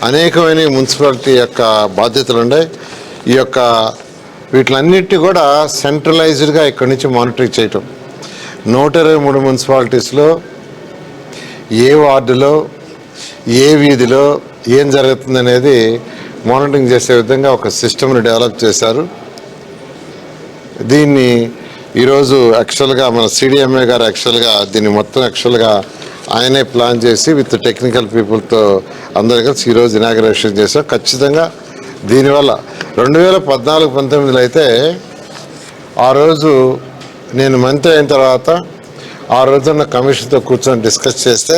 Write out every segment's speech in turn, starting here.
అనేకమైన మున్సిపాలిటీ యొక్క బాధ్యతలు ఉన్నాయి. ఈ యొక్క వీటిలన్నిటి కూడా సెంట్రలైజ్డ్గా ఇక్కడి నుంచి మానిటరింగ్ చేయటం. 123 మున్సిపాలిటీస్లో ఏ వార్డులో ఏ వీధిలో ఏం జరుగుతుంది అనేది మానిటరింగ్ చేసే విధంగా ఒక సిస్టమ్ని డెవలప్ చేశారు. దీన్ని ఈరోజు యాక్చువల్గా మన సిడిఎంఏ గారు దీన్ని మొత్తం ఆయనే ప్లాన్ చేసి విత్ టెక్నికల్ పీపుల్తో అందరూ కలిసి ఈరోజు ఇనాగరేషన్ చేశాం. ఖచ్చితంగా దీనివల్ల 2014-19లో అయితే ఆ రోజు నేను మంత్రి అయిన తర్వాత ఆ రోజున్న కమిషన్తో కూర్చొని డిస్కస్ చేస్తే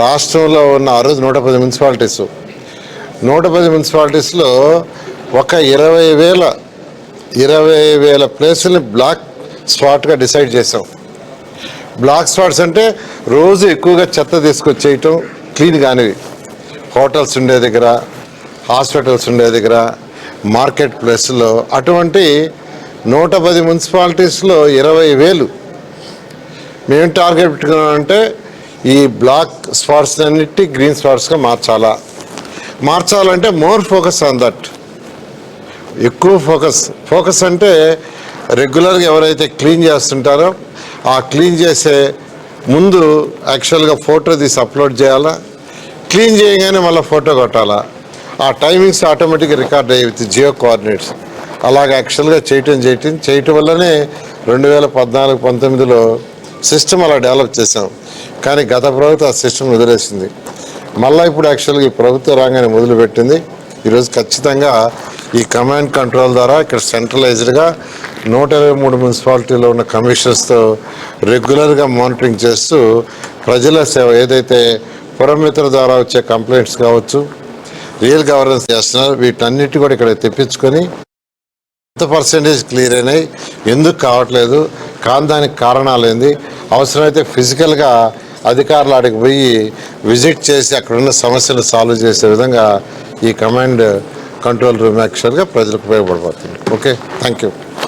రాష్ట్రంలో ఉన్న ఆ రోజు 110 మున్సిపాలిటీస్ 110 మున్సిపాలిటీస్లో ఒక 20,000 ప్లేసుల్ని బ్లాక్ స్పాట్గా డిసైడ్ చేసాం. బ్లాక్ స్పాట్స్ అంటే రోజు ఎక్కువగా చెత్త తీసుకొచ్చేయటం, క్లీన్ కానివి, హోటల్స్ ఉండే దగ్గర, హాస్పిటల్స్ ఉండే దగ్గర, మార్కెట్ ప్లేస్లో, అటువంటి 110 మున్సిపాలిటీస్లో 20,000 మేము టార్గెట్ పెట్టుకున్నామంటే ఈ బ్లాక్ స్పాట్స్ అన్నిటి గ్రీన్ స్పాట్స్గా మార్చాలంటే మోర్ ఫోకస్ ఆన్ దట్. ఎక్కువ ఫోకస్ అంటే రెగ్యులర్గా ఎవరైతే క్లీన్ చేస్తుంటారో ఆ క్లీన్ చేసే ముందు యాక్చువల్గా ఫోటో తీసి అప్లోడ్ చేయాలా, క్లీన్ చేయగానే మళ్ళీ ఫోటో కొట్టాలా, ఆ టైమింగ్స్ ఆటోమేటిక్గా రికార్డ్ అయ్యి విత్ జియో కోఆర్డినేట్స్ అలాగ యాక్చువల్గా చేయటం వల్లనే 2014-19లో సిస్టమ్ అలా డెవలప్ చేసాం. కానీ గత ప్రభుత్వం ఆ సిస్టమ్ వదిలేసింది. మళ్ళీ ఇప్పుడు యాక్చువల్గా ఈ ప్రభుత్వ రంగాన్ని మొదలుపెట్టింది. ఈరోజు ఖచ్చితంగా ఈ కమాండ్ కంట్రోల్ ద్వారా ఇక్కడ సెంట్రలైజ్డ్గా 123 మున్సిపాలిటీలో ఉన్న కమిషనర్స్తో రెగ్యులర్గా మానిటరింగ్ చేస్తూ ప్రజల సేవ ఏదైతే పురమిత్ర ద్వారా వచ్చే కంప్లైంట్స్ కావచ్చు, రియల్ గవర్నెన్స్ చేస్తున్నారు, వీటన్నిటి కూడా ఇక్కడ తెప్పించుకొని ఎంత పర్సెంటేజ్ క్లియర్ అయినాయి, ఎందుకు కావట్లేదు, కానీ దానికి కారణాలు ఏంది, అవసరమైతే ఫిజికల్గా అధికారులు ఆడికి పోయి విజిట్ చేసి అక్కడున్న సమస్యలు సాల్వ్ చేసే విధంగా ఈ కమాండ్ కంట్రోల్ రూమ్ యాక్చువల్గా ప్రజలకు ఉపయోగపడబోతుంది. Okay, thank you.